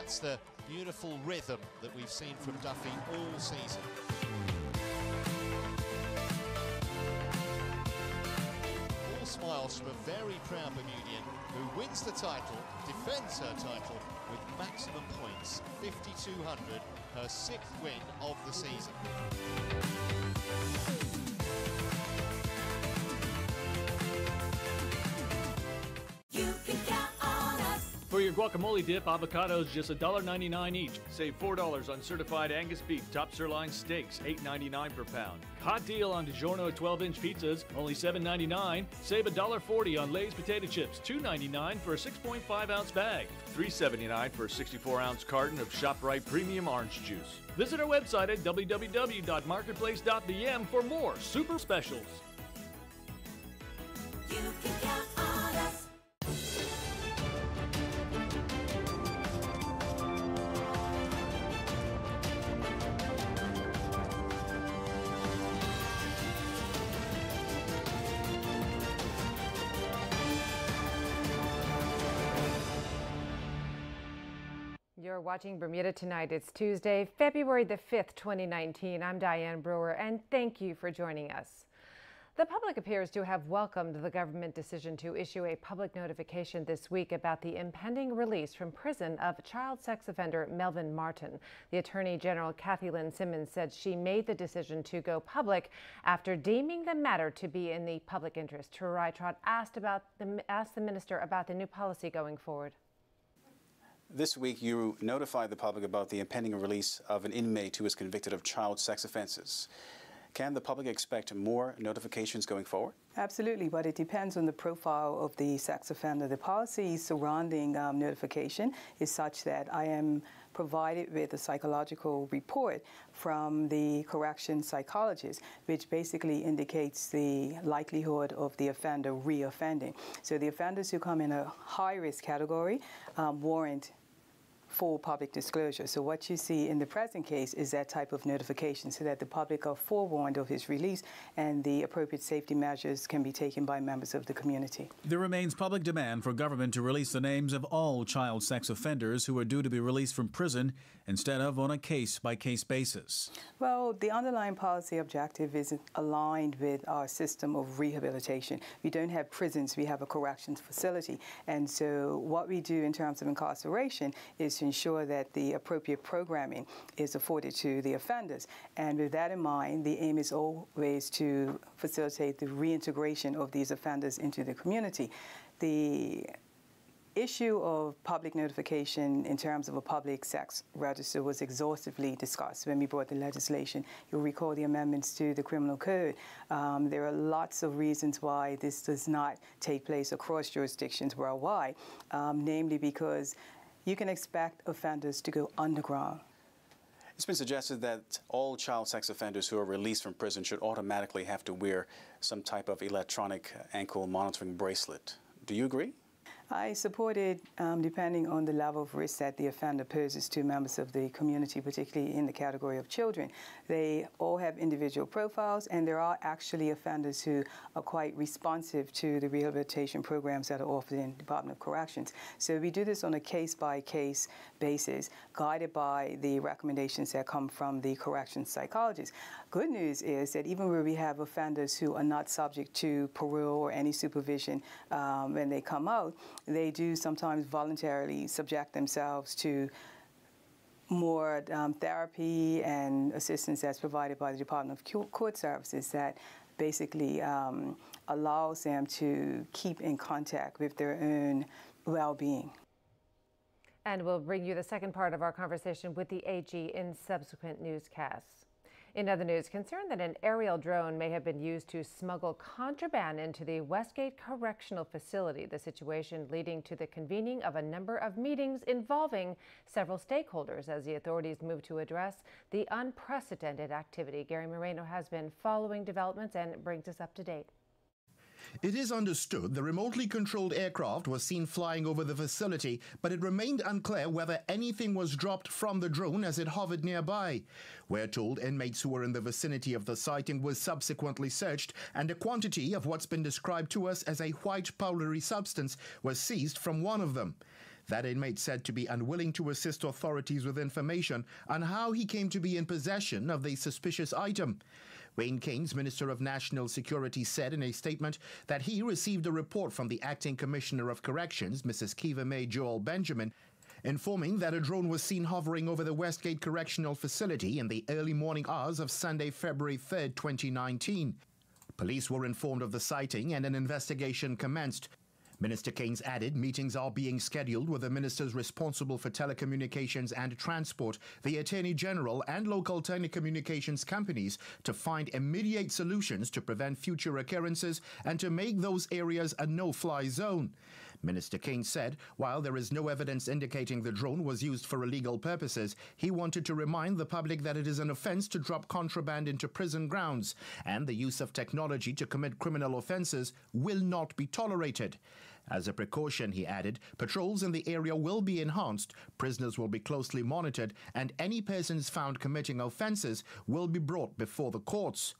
That's the beautiful rhythm that we've seen from Duffy all season. All smiles from a very proud Bermudian who wins the title, defends her title with maximum points, 5,200, her 6th win of the season. For your guacamole dip, avocados just $1.99 each. Save $4 on certified Angus beef top sirloin steaks, $8.99 per pound. Hot deal on DiGiorno 12-inch pizzas, only $7.99. Save $1.40 on Lay's potato chips, $2.99 for a 6.5-ounce bag. $3.79 for a 64-ounce carton of ShopRite Premium Orange Juice. Visit our website at www.marketplace.bm for more super specials. You can count on us. You're watching Bermuda Tonight. It's Tuesday, February the 5th, 2019. I'm Diane Brewer, and thank you for joining us. The public appears to have welcomed the government decision to issue a public notification this week about the impending release from prison of child sex offender Melvin Martin. The Attorney General Kathy Lynn Simmons said she made the decision to go public after deeming the matter to be in the public interest. Turai Trott asked the minister about the new policy going forward. This week, you notified the public about the impending release of an inmate who was convicted of child sex offenses. Can the public expect more notifications going forward? Absolutely, but it depends on the profile of the sex offender. The policy surrounding notification is such that I am provided with a psychological report from the correction psychologist, which basically indicates the likelihood of the offender re-offending. So the offenders who come in a high-risk category warrant full public disclosure. So what you see in the present case is that type of notification so that the public are forewarned of his release and the appropriate safety measures can be taken by members of the community. There remains public demand for government to release the names of all child sex offenders who are due to be released from prison instead of on a case-by-case basis. Well, the underlying policy objective is aligned with our system of rehabilitation. We don't have prisons, we have a corrections facility. And so what we do in terms of incarceration is to ensure that the appropriate programming is afforded to the offenders. And with that in mind, the aim is always to facilitate the reintegration of these offenders into the community. The issue of public notification in terms of a public sex register was exhaustively discussed when we brought the legislation. You'll recall the amendments to the criminal code. There are lots of reasons why this does not take place across jurisdictions worldwide, namely because you can expect offenders to go underground. It's been suggested that all child sex offenders who are released from prison should automatically have to wear some type of electronic ankle monitoring bracelet. Do you agree? I support it depending on the level of risk that the offender poses to members of the community, particularly in the category of children. They all have individual profiles, and there are actually offenders who are quite responsive to the rehabilitation programs that are offered in the Department of Corrections. So we do this on a case-by-case basis, guided by the recommendations that come from the corrections psychologist. Good news is that even where we have offenders who are not subject to parole or any supervision when they come out, they do sometimes voluntarily subject themselves to more therapy and assistance that's provided by the Department of Court Services that basically allows them to keep in contact with their own well-being. And we'll bring you the second part of our conversation with the AG in subsequent newscasts. In other news, concern that an aerial drone may have been used to smuggle contraband into the Westgate Correctional Facility, the situation leading to the convening of a number of meetings involving several stakeholders as the authorities move to address the unprecedented activity. Gary Moreno has been following developments and brings us up to date. It is understood the remotely controlled aircraft was seen flying over the facility, but it remained unclear whether anything was dropped from the drone as it hovered nearby. We're told inmates who were in the vicinity of the sighting was subsequently searched, and a quantity of what's been described to us as a white powdery substance was seized from one of them. That inmate said to be unwilling to assist authorities with information on how he came to be in possession of the suspicious item. Wayne Keynes, Minister of National Security, said in a statement that he received a report from the Acting Commissioner of Corrections, Mrs. Kiva May Joel Benjamin, informing that a drone was seen hovering over the Westgate Correctional Facility in the early morning hours of Sunday, February 3, 2019. Police were informed of the sighting and an investigation commenced. Minister Keynes added meetings are being scheduled with the ministers responsible for telecommunications and transport, the Attorney General and local telecommunications companies to find immediate solutions to prevent future occurrences and to make those areas a no-fly zone. Minister Keynes said while there is no evidence indicating the drone was used for illegal purposes, he wanted to remind the public that it is an offence to drop contraband into prison grounds, and the use of technology to commit criminal offences will not be tolerated. As a precaution, he added, patrols in the area will be enhanced, prisoners will be closely monitored, and any persons found committing offences will be brought before the courts.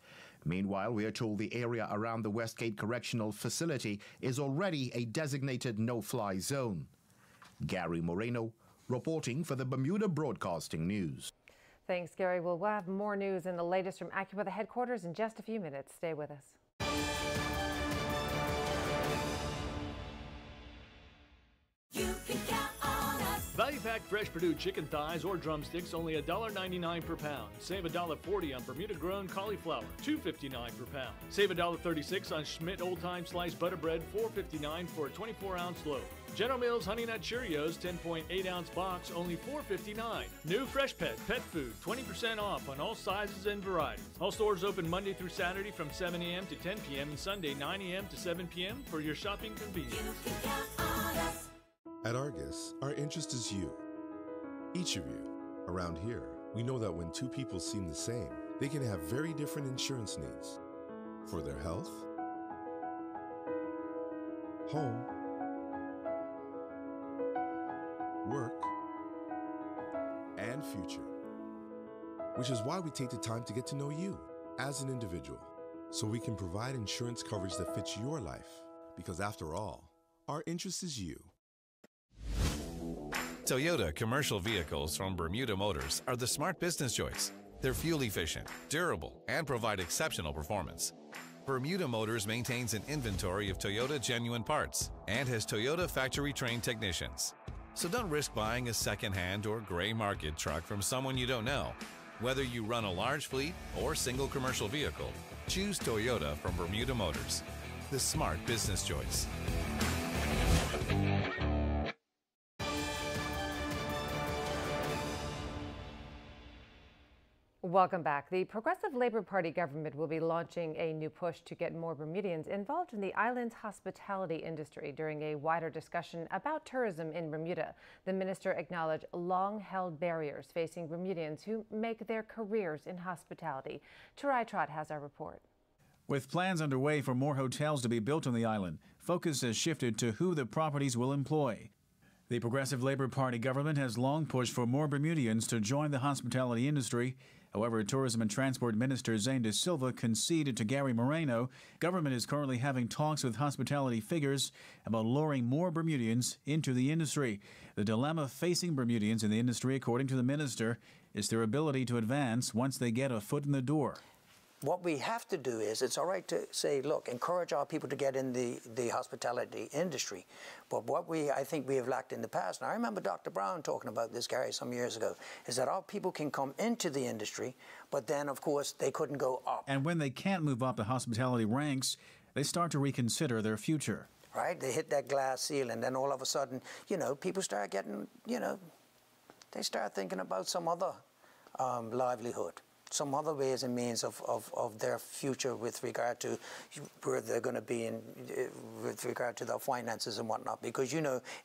Meanwhile, we are told the area around the Westgate Correctional Facility is already a designated no-fly zone. Gary Moreno, reporting for the Bermuda Broadcasting News. Thanks, Gary. We'll have more news and the latest from AccuWeather headquarters in just a few minutes. Stay with us. You can count on us. Value Pack Fresh Purdue chicken thighs or drumsticks only $1.99 per pound. Save $1.40 on Bermuda-grown cauliflower, $2.59 per pound. Save $1.36 on Schmidt Old Time Sliced Butter Bread, $4.59 for a 24-ounce loaf. General Mills Honey Nut Cheerios, 10.8-ounce box, only $4.59. New Fresh Pet Pet Food, 20% off on all sizes and varieties. All stores open Monday through Saturday from 7 a.m. to 10 p.m. and Sunday 9 a.m. to 7 p.m. for your shopping convenience. You can count on us. At Argus, our interest is you. Each of you. Around here, we know that when two people seem the same, they can have very different insurance needs. For their health, home, work, and future. Which is why we take the time to get to know you as an individual, so we can provide insurance coverage that fits your life. Because after all, our interest is you. Toyota commercial vehicles from Bermuda Motors are the smart business choice. They're fuel efficient, durable, and provide exceptional performance. Bermuda Motors maintains an inventory of Toyota genuine parts and has Toyota factory-trained technicians. So don't risk buying a second-hand or gray market truck from someone you don't know. Whether you run a large fleet or single commercial vehicle, choose Toyota from Bermuda Motors, the smart business choice. Welcome back. The Progressive Labour Party government will be launching a new push to get more Bermudians involved in the island's hospitality industry. During a wider discussion about tourism in Bermuda, the minister acknowledged long-held barriers facing Bermudians who make their careers in hospitality. Tarai Trott has our report. With plans underway for more hotels to be built on the island, focus has shifted to who the properties will employ. The Progressive Labour Party government has long pushed for more Bermudians to join the hospitality industry. However, Tourism and Transport Minister Zane De Silva conceded to Gary Moreno government is currently having talks with hospitality figures about luring more Bermudians into the industry. The dilemma facing Bermudians in the industry, according to the minister, is their ability to advance once they get a foot in the door. What we have to do is, it's all right to say, look, encourage our people to get in the hospitality industry. But what I think we have lacked in the past, and I remember Dr. Brown talking about this, Gary, some years ago, is that our people can come into the industry, but then, of course, they couldn't go up. And when they can't move up the hospitality ranks, they start to reconsider their future. Right? They hit that glass ceiling, and then all of a sudden, people start getting, they start thinking about some other livelihood, some other ways and means of their future with regard to where they're going to be in, with regard to their finances and whatnot. Because,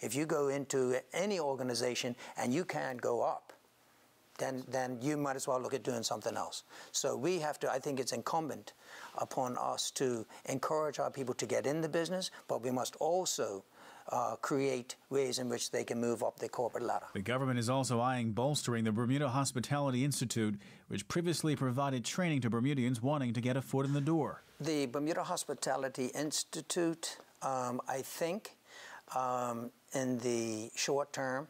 if you go into any organization and you can't go up, then you might as well look at doing something else. So we have to, I think it's incumbent upon us to encourage our people to get in the business, but we must also create ways in which they can move up the corporate ladder. The government is also eyeing bolstering the Bermuda Hospitality Institute, which previously provided training to Bermudians wanting to get a foot in the door. The Bermuda Hospitality Institute, I think, in the short term,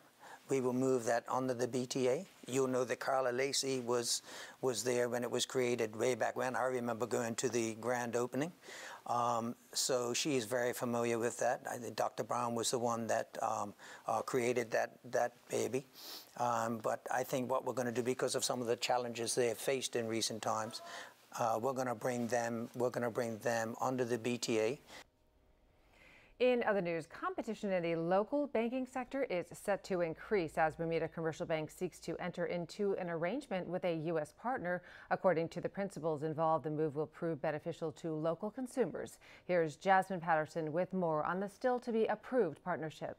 we will move that under the BTA. You'll know that Carla Lacey was there when it was created way back when. I remember going to the grand opening. So she is very familiar with that. I think Dr. Brown was the one that created that baby. But I think what we're going to do, because of some of the challenges they have faced in recent times, we're going to bring them under the BTA. In other news, competition in the local banking sector is set to increase as Bermuda Commercial Bank seeks to enter into an arrangement with a U.S. partner. According to the principals involved, the move will prove beneficial to local consumers. Here's Jasmine Patterson with more on the still-to-be-approved partnership.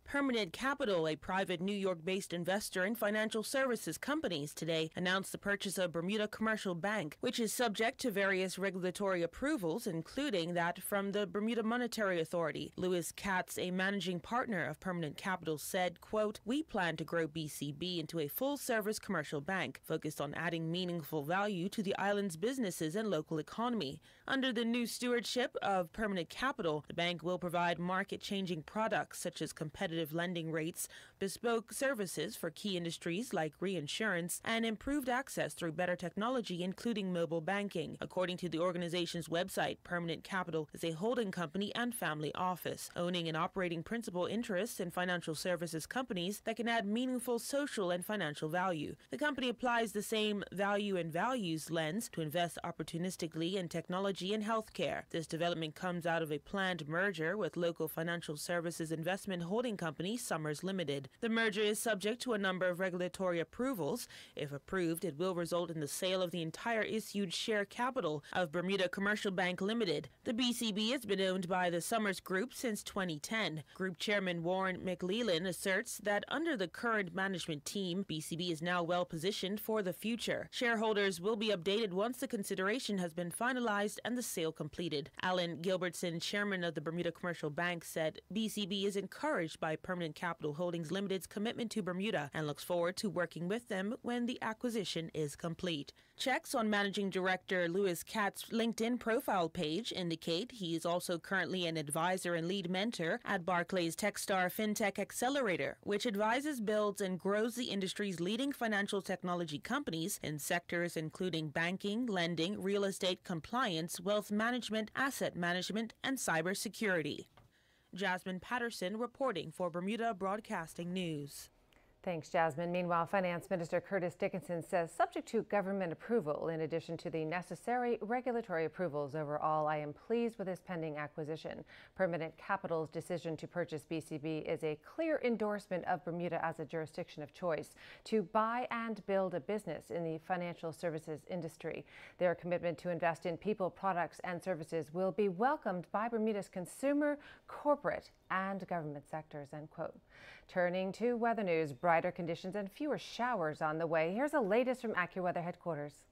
Permanent Capital, a private New York-based investor in financial services companies, today announced the purchase of Bermuda Commercial Bank, which is subject to various regulatory approvals, including that from the Bermuda Monetary Authority. Louis Katz, a managing partner of Permanent Capital, said, quote, "We plan to grow BCB into a full-service commercial bank focused on adding meaningful value to the island's businesses and local economy. Under the new stewardship of Permanent Capital, the bank will provide market-changing products such as competitive lending rates, bespoke services for key industries like reinsurance, and improved access through better technology, including mobile banking. According to the organization's website, Permanent Capital is a holding company and family office, owning and operating principal interests in financial services companies that can add meaningful social and financial value. The company applies the same value and values lens to invest opportunistically in technology and healthcare. This development comes out of a planned merger with local financial services investment holding company Summers Limited. The merger is subject to a number of regulatory approvals. If approved, it will result in the sale of the entire issued share capital of Bermuda Commercial Bank Limited. The BCB has been owned by the Summers Group since 2010. Group Chairman Warren McLeland asserts that under the current management team, BCB is now well positioned for the future. Shareholders will be updated once the consideration has been finalized and the sale completed. Alan Gilbertson, chairman of the Bermuda Commercial Bank, said BCB is encouraged by Permanent Capital Holdings Limited's commitment to Bermuda and looks forward to working with them when the acquisition is complete. Checks on Managing Director Louis Katz's LinkedIn profile page indicate he is also currently an advisor and lead mentor at Barclays Techstar FinTech Accelerator, which advises, builds, and grows the industry's leading financial technology companies in sectors including banking, lending, real estate compliance, wealth management, asset management, and cybersecurity. Jasmine Patterson reporting for Bermuda Broadcasting News. Thanks, Jasmine. Meanwhile, Finance Minister Curtis Dickinson says subject to government approval, in addition to the necessary regulatory approvals overall, I am pleased with this pending acquisition. Permanent Capital's decision to purchase BCB is a clear endorsement of Bermuda as a jurisdiction of choice to buy and build a business in the financial services industry. Their commitment to invest in people, products, and services will be welcomed by Bermuda's consumer, corporate, and government sectors, end quote. Turning to weather news, brighter conditions and fewer showers on the way. Here's the latest from AccuWeather headquarters.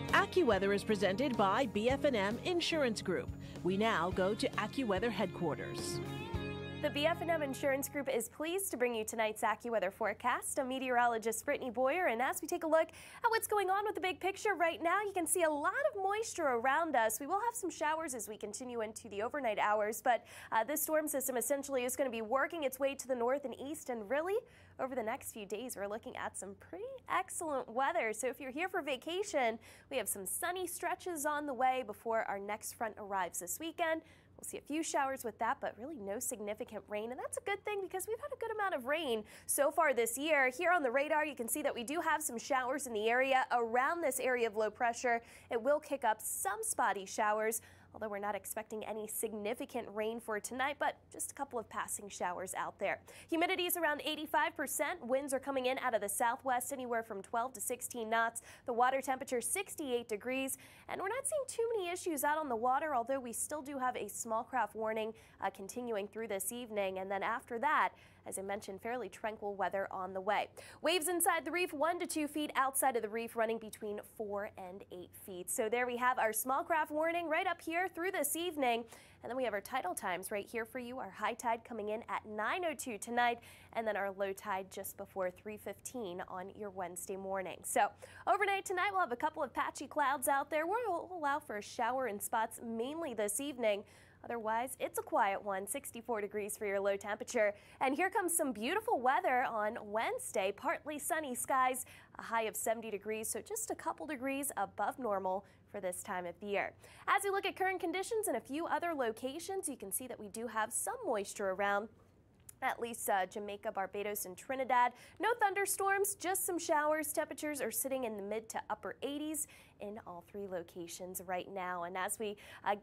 AccuWeather is presented by BF&M Insurance Group. We now go to AccuWeather headquarters. The BF&M Insurance Group is pleased to bring you tonight's AccuWeather forecast. I'm meteorologist Brittany Boyer, and as we take a look at what's going on with the big picture right now, you can see a lot of moisture around us. We will have some showers as we continue into the overnight hours, but this storm system essentially is going to be working its way to the north and east, and really over the next few days we're looking at some pretty excellent weather. So if you're here for vacation, we have some sunny stretches on the way before our next front arrives this weekend. We'll see a few showers with that, but really no significant rain, and that's a good thing because we've had a good amount of rain so far this year. Here on the radar, you can see that we do have some showers in the area around this area of low pressure. It will kick up some spotty showers, although we're not expecting any significant rain for tonight, but just a couple of passing showers out there. Humidity is around 85%. Winds are coming in out of the southwest anywhere from 12 to 16 knots. The water temperature 68 degrees, and we're not seeing too many issues out on the water, although we still do have a small craft warning continuing through this evening. And then after that, as I mentioned, fairly tranquil weather on the way. Waves inside the reef 1 to 2 feet, outside of the reef running between 4 and 8 feet. So there we have our small craft warning right up here through this evening. And then we have our tidal times right here for you. Our high tide coming in at 9:02 tonight, and then our low tide just before 3:15 on your Wednesday morning. So overnight tonight, we'll have a couple of patchy clouds out there. We'll allow for a shower in spots mainly this evening. Otherwise, it's a quiet one, 64 degrees for your low temperature. And here comes some beautiful weather on Wednesday. Partly sunny skies, a high of 70 degrees, so just a couple degrees above normal for this time of the year. As we look at current conditions in a few other locations, you can see that we do have some moisture around. At least Jamaica, Barbados, and Trinidad. No thunderstorms, just some showers. Temperatures are sitting in the mid to upper 80s in all three locations right now. And as we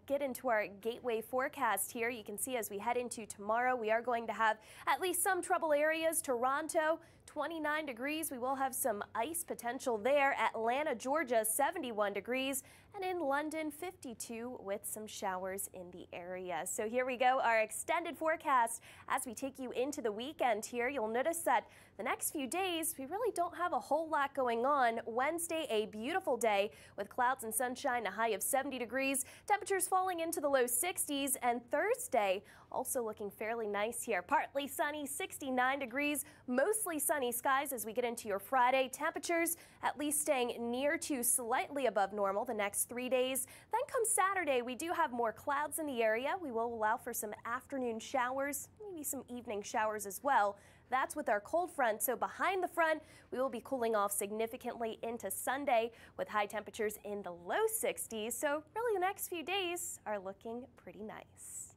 get into our gateway forecast here, you can see as we head into tomorrow, we are going to have at least some trouble areas. Toronto, 29 degrees. We will have some ice potential there. Atlanta, Georgia, 71 degrees. And in London, 52 with some showers in the area. So here we go, our extended forecast as we take you into the weekend here. You'll notice that the next few days, we really don't have a whole lot going on. Wednesday, a beautiful day with clouds and sunshine, a high of 70 degrees. Temperatures falling into the low 60s. And Thursday, also looking fairly nice here. Partly sunny, 69 degrees, mostly sunny skies as we get into your Friday. Temperatures at least staying near to slightly above normal the next 3 days. Then come Saturday, we do have more clouds in the area. We will allow for some afternoon showers, maybe some evening showers as well. That's with our cold front, so behind the front, we will be cooling off significantly into Sunday with high temperatures in the low 60s. So really the next few days are looking pretty nice.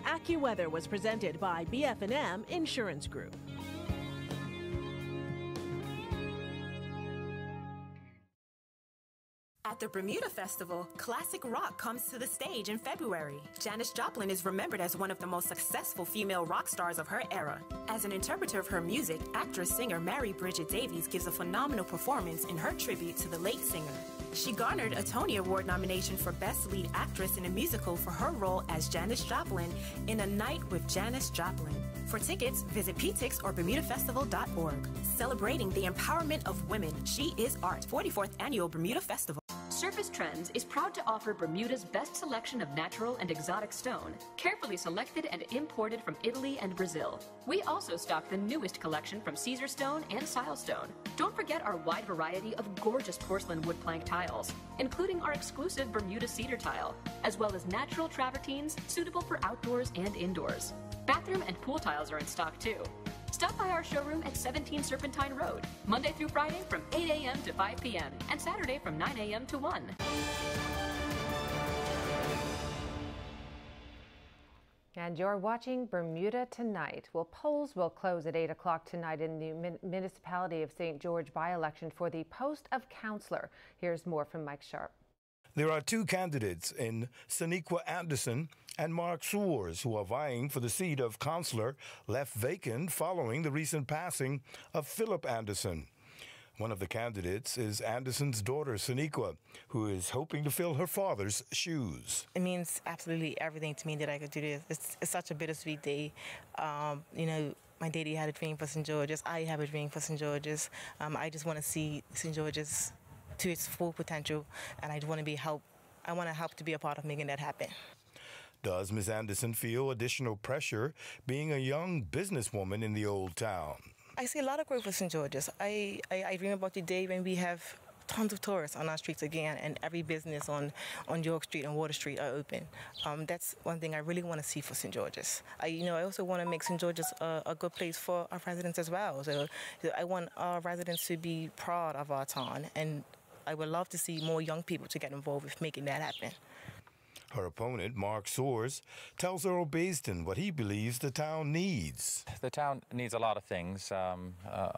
AccuWeather was presented by BF&M Insurance Group. At the Bermuda Festival, classic rock comes to the stage in February. Janis Joplin is remembered as one of the most successful female rock stars of her era. As an interpreter of her music, actress-singer Mary Bridget Davies gives a phenomenal performance in her tribute to the late singer. She garnered a Tony Award nomination for Best Lead Actress in a Musical for her role as Janis Joplin in A Night with Janis Joplin. For tickets, visit PTix or BermudaFestival.org. Celebrating the empowerment of women, She is Art, 44th Annual Bermuda Festival. Surface Trends is proud to offer Bermuda's best selection of natural and exotic stone, carefully selected and imported from Italy and Brazil. We also stock the newest collection from Caesar Stone and Silestone. Don't forget our wide variety of gorgeous porcelain wood plank tiles, including our exclusive Bermuda cedar tile, as well as natural travertines suitable for outdoors and indoors. Bathroom and pool tiles are in stock too. Stop by our showroom at 17 Serpentine Road, Monday through Friday from 8 a.m. to 5 p.m. and Saturday from 9 a.m. to 1. And you're watching Bermuda Tonight. Well, polls will close at 8 o'clock tonight in the municipality of St. George by-election for the post of councillor. Here's more from Mike Sharp. There are two candidates in Sonequa Anderson and Mark Sewers who are vying for the seat of councillor left vacant following the recent passing of Philip Anderson. One of the candidates is Anderson's daughter, Sonequa, who is hoping to fill her father's shoes. It means absolutely everything to me that I could do this. It's such a bittersweet day. You know, my daddy had a dream for St. George's. I have a dream for St. George's. I just want to see St. George's to its full potential, and I want to help to be a part of making that happen. Does Ms. Anderson feel additional pressure being a young businesswoman in the old town? I see a lot of growth for St. George's. I dream about the day when we have tons of tourists on our streets again, and every business on York Street and Water Street are open. That's one thing I really want to see for St. George's. I also want to make St. George's a good place for our residents as well. So I want our residents to be proud of our town, and I would love to see more young people to get involved with making that happen. Her opponent, Mark Sewers, tells Earl Baisden what he believes the town needs. The town needs a lot of things. I'm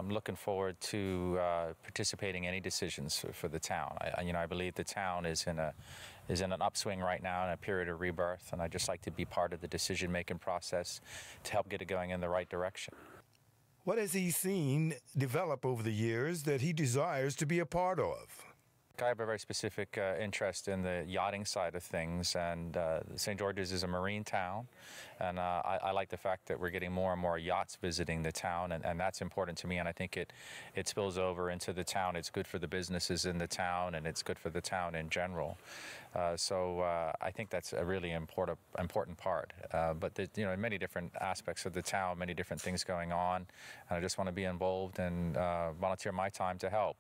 looking forward to participating in any decisions for the town. I believe the town is in an upswing right now, in a period of rebirth, and I'd just like to be part of the decision-making process to help get it going in the right direction. What has he seen develop over the years that he desires to be a part of? I have a very specific interest in the yachting side of things, and St. George's is a marine town, and I like the fact that we're getting more and more yachts visiting the town, and that's important to me, and I think it spills over into the town. It's good for the businesses in the town, and it's good for the town in general. So I think that's a really important part. But in many different aspects of the town, many different things going on, and I just want to be involved and volunteer my time to help.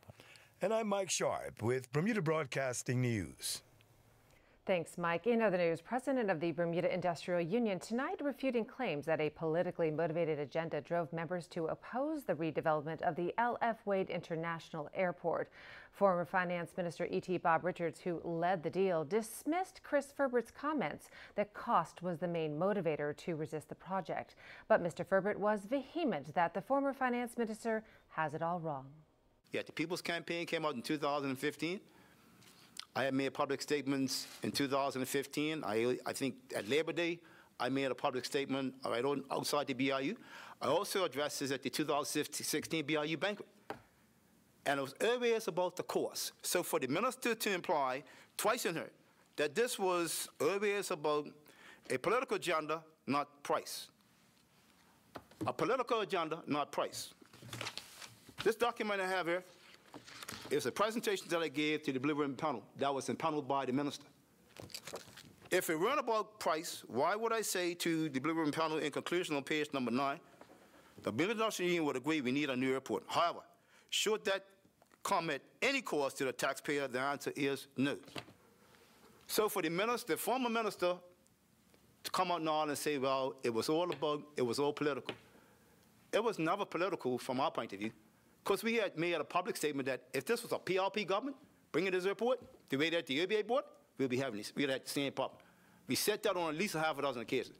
And I'm Mike Sharp with Bermuda Broadcasting News. Thanks, Mike. In other news, President of the Bermuda Industrial Union tonight refuting claims that a politically motivated agenda drove members to oppose the redevelopment of the L.F. Wade International Airport. Former Finance Minister E.T. Bob Richards, who led the deal, dismissed Chris Ferbert's comments that cost was the main motivator to resist the project. But Mr. Ferbert was vehement that the former finance minister has it all wrong. Yeah, the People's Campaign came out in 2015. I had made public statements in 2015. I think at Labor Day, I made a public statement right outside the BIU. I also addressed this at the 2016 BIU banquet. And it was always about the cost. So for the minister to imply twice in her that this was always about a political agenda, not price. A political agenda, not price. This document I have here is a presentation that I gave to the Blue Ribbon panel that was impaneled by the minister. If it weren't about price, why would I say to the Blue Ribbon panel in conclusion on page number 9, the Bermuda Industrial Union would agree we need a new airport. However, should that comment any cost to the taxpayer, the answer is no. So for the minister, the former minister, to come out now and say, well, it was all political. It was never political from our point of view. Because we had made a public statement that if this was a PRP government bringing this airport, the way that the UBA board, we'd be having this. We'd have the same problem. We said that on at least a half a dozen occasions.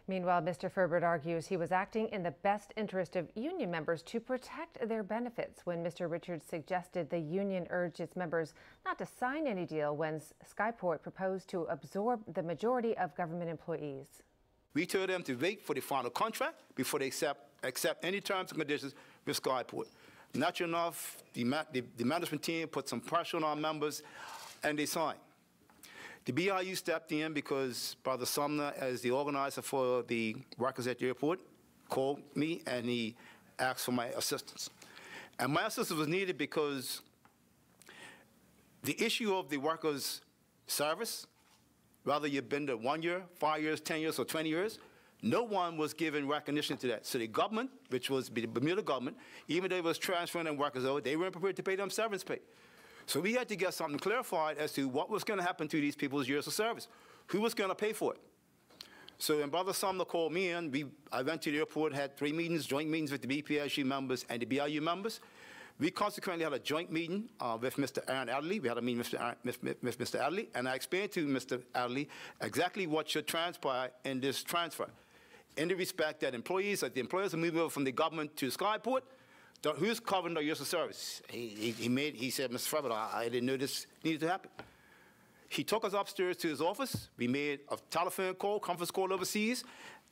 Meanwhile, Mr. Ferbert argues he was acting in the best interest of union members to protect their benefits when Mr. Richards suggested the union urged its members not to sign any deal when Skyport proposed to absorb the majority of government employees. We told them to wait for the final contract before they accept any terms and conditions with Skyport. Not enough, the management team put some pressure on our members, and they signed. The BIU stepped in because Brother Sumner, as the organizer for the workers at the airport, called me and he asked for my assistance. And my assistance was needed because the issue of the workers' service, whether you've been there 1 year, 5 years, 10 years, or 20 years, no one was given recognition to that. So the government, which was the Bermuda government, even though it was transferring them workers over, they weren't prepared to pay them severance pay. So we had to get something clarified as to what was going to happen to these people's years of service. Who was going to pay for it? So when Brother Sumner called me in, I went to the airport, had 3 meetings, joint meetings with the BPSU members and the BIU members. We consequently had a joint meeting with Mr. Aaron Adderley. We had a meeting with Mr. Adderley, and I explained to Mr. Adderley exactly what should transpire in this transfer. In the respect that employees, the employers are moving over from the government to Skyport, who's covering their years of service? He said, Mr. Ferbert, I didn't know this needed to happen. He took us upstairs to his office. We made a telephone call, conference call overseas.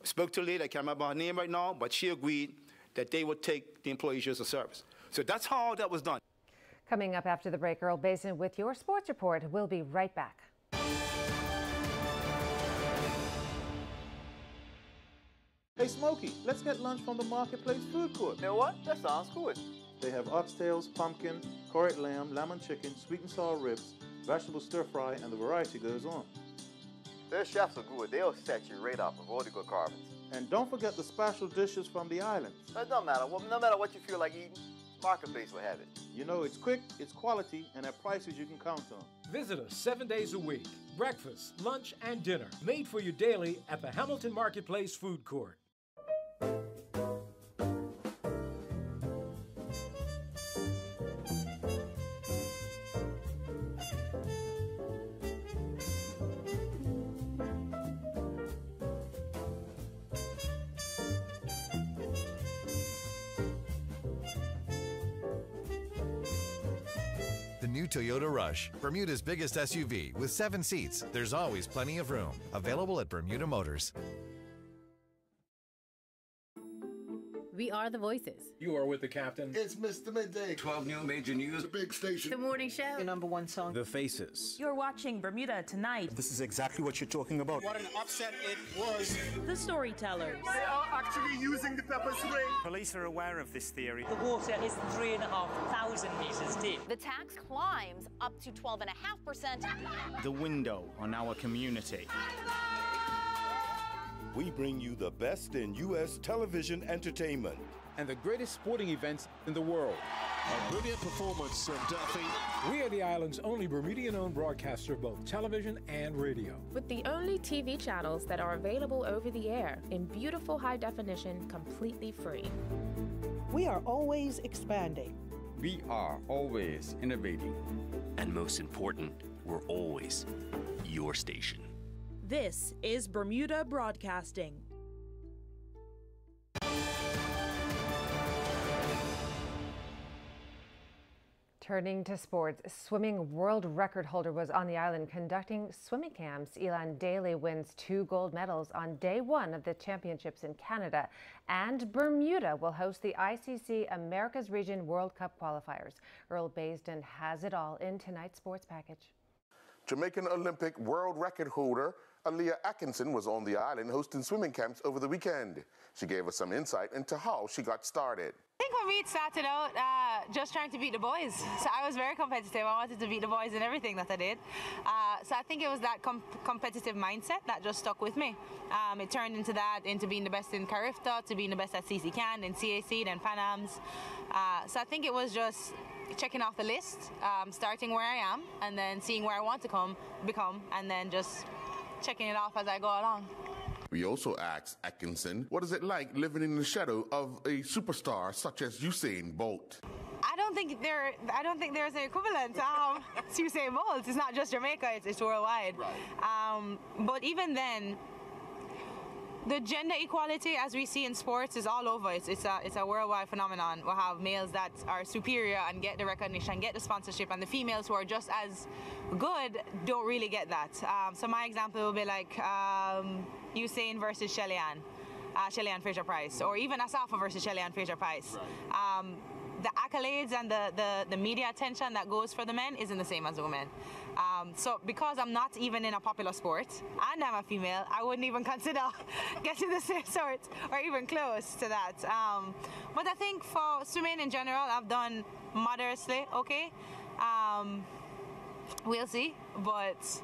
Spoke to a lady, I can't remember her name right now, but she agreed that they would take the employees' years of service. So that's how that was done. Coming up after the break, Earl Basin with your sports report. We'll be right back. Hey Smokey, let's get lunch from the Marketplace food court. You know what? That sounds good. They have oxtails, pumpkin, curried lamb, lemon chicken, sweet and sour ribs, vegetable stir fry, and the variety goes on. Their chefs are good. They'll set you right up with all the good carvings. And don't forget the special dishes from the island. It don't matter. No matter what you feel like eating, Marketplace will have it. You know, it's quick, it's quality, and at prices you can count on. Visit us 7 days a week. Breakfast, lunch, and dinner. Made for you daily at the Hamilton Marketplace Food Court. The new Toyota Rush, Bermuda's biggest SUV with 7 seats. There's always plenty of room. Available at Bermuda Motors. We are the voices. You are with the captain. It's Mr. Midday. 12 new major news. The big station. The morning show. The #1 song. The Faces. You're watching Bermuda Tonight. This is exactly what you're talking about. What an upset it was. The Storytellers. They are actually using the pepper spray. Police are aware of this theory. The water is 3,500 meters deep. The tax climbs up to 12.5%. The window on our community. We bring you the best in U.S. television entertainment and the greatest sporting events in the world. A brilliant performance from Duffy. We are the island's only Bermudian-owned broadcaster of both television and radio. With the only TV channels that are available over the air in beautiful high definition, completely free. We are always expanding. We are always innovating. And most important, we're always your station. This is Bermuda Broadcasting. Turning to sports, swimming world record holder was on the island conducting swimming camps. Elan Daly wins 2 gold medals on day 1 of the championships in Canada, and Bermuda will host the ICC America's Region World Cup qualifiers. Earl Baisden has it all in tonight's sports package. Jamaican Olympic world record holder Aaliyah Atkinson was on the island hosting swimming camps over the weekend. She gave us some insight into how she got started. I think for me it started out just trying to beat the boys. So I was very competitive. I wanted to beat the boys in everything that I did. So I think it was that competitive mindset that just stuck with me. It turned into being the best in Carifta, to being the best at CC Can, then CAC, then Pan Ams. So I think it was just checking off the list, starting where I am, and then seeing where I want to become, and then just checking it off as I go along. We also asked Atkinson, what is it like living in the shadow of a superstar such as Usain Bolt? I don't think there's an equivalent to Usain Bolt. It's not just Jamaica, it's worldwide. Right. But even then, the gender equality as we see in sports is all over. It's a worldwide phenomenon. We'll have males that are superior and get the recognition, get the sponsorship, and the females who are just as good don't really get that. So my example will be like Usain versus Shelly-Ann Fraser-Price, or even Asafa versus Shelly-Ann Fraser-Price. Right. The accolades and the media attention that goes for the men isn't the same as the women. So because I'm not even in a popular sport and I'm a female, I wouldn't even consider getting the same sort or even close to that. But I think for swimming in general, I've done moderately okay. We'll see, but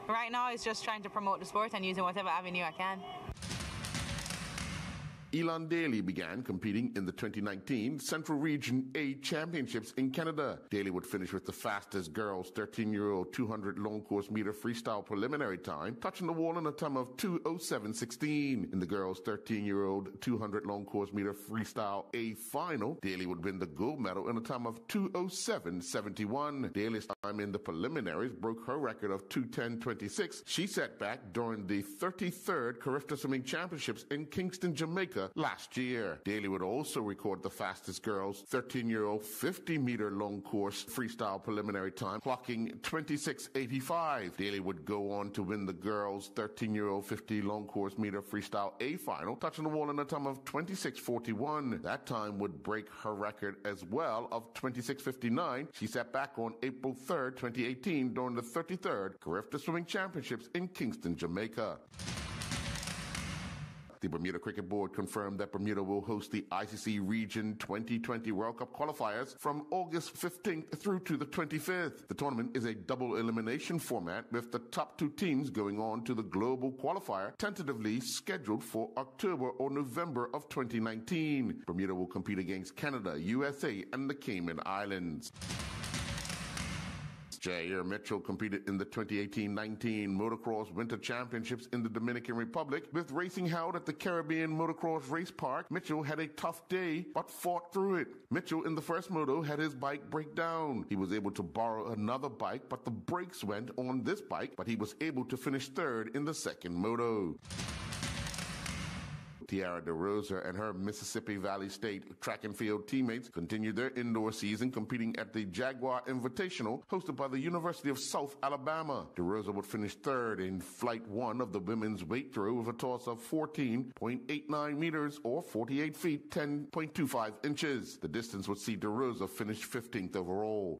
right now it's just trying to promote the sport and using whatever avenue I can. Elan Daly began competing in the 2019 Central Region A Championships in Canada. Daly would finish with the fastest girls 13-year-old 200 long course meter freestyle preliminary time, touching the wall in a time of 2:07.16. In the girls 13-year-old 200 long course meter freestyle A final, Daly would win the gold medal in a time of 2:07.71. Daly's time in the preliminaries broke her record of 2:10.26. She set back during the 33rd Carifta Swimming Championships in Kingston, Jamaica last year. Daly would also record the fastest girls 13-year-old 50-meter long course freestyle preliminary time, clocking 26:85. Daly would go on to win the girls 13-year-old 50 long course meter freestyle A final, touching the wall in a time of 26:41. That time would break her record as well of 26:59. She set back on April 3rd, 2018 during the 33rd Carifta Swimming Championships in Kingston, Jamaica. The Bermuda Cricket Board confirmed that Bermuda will host the ICC Region 2020 World Cup qualifiers from August 15th through to the 25th. The tournament is a double elimination format with the top 2 teams going on to the global qualifier, tentatively scheduled for October or November of 2019. Bermuda will compete against Canada, USA, and the Cayman Islands. Jair Mitchell competed in the 2018-19 Motocross Winter Championships in the Dominican Republic. With racing held at the Caribbean Motocross Race Park, Mitchell had a tough day, but fought through it. Mitchell in the first moto had his bike break down. He was able to borrow another bike, but the brakes went on this bike, but he was able to finish third in the second moto. Tiara DeRosa and her Mississippi Valley State track and field teammates continued their indoor season competing at the Jaguar Invitational hosted by the University of South Alabama. DeRosa would finish third in Flight 1 of the women's weight throw with a toss of 14.89 meters or 48 feet, 10.25 inches. The distance would see DeRosa finish 15th overall.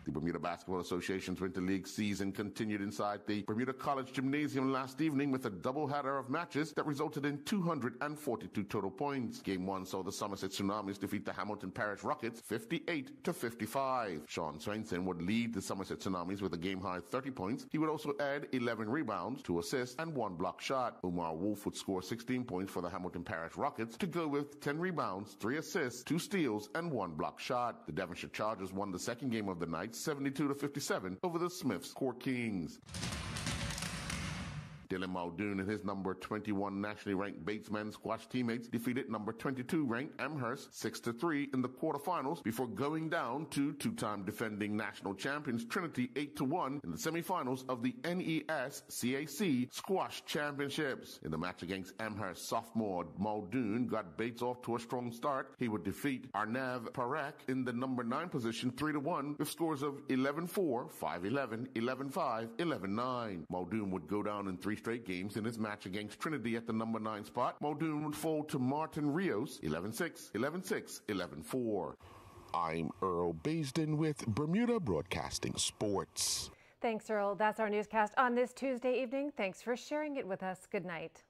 The Bermuda Basketball Association's Winter League season continued inside the Bermuda College Gymnasium last evening with a doubleheader of matches that resulted in 242 total points. Game 1 saw the Somerset Tsunamis defeat the Hamilton Parish Rockets 58-55. Sean Swainson would lead the Somerset Tsunamis with a game-high 30 points. He would also add 11 rebounds, 2 assists, and 1 block shot. Umar Wolf would score 16 points for the Hamilton Parish Rockets to go with 10 rebounds, 3 assists, 2 steals, and 1 block shot. The Devonshire Chargers won the second game of the night 72-57 over the Smiths Court Kings. Dylan Muldoon and his number 21 nationally ranked Bates men's squash teammates defeated number 22 ranked Amherst 6-3 in the quarterfinals before going down to two-time defending national champions Trinity 8-1 in the semifinals of the NES CAC Squash Championships. In the match against Amherst sophomore, Muldoon got Bates off to a strong start. He would defeat Arnav Parekh in the number 9 position 3-1 with scores of 11-4, 5-11, 11-5, 11-9. Muldoon would go down in 3 straight games in his match against Trinity at the number 9 spot. Muldoon would fall to Martin Rios 11-6, 11-6, 11-4. I'm Earl Baisden with Bermuda Broadcasting Sports. Thanks, Earl. That's our newscast on this Tuesday evening. Thanks for sharing it with us. Good night.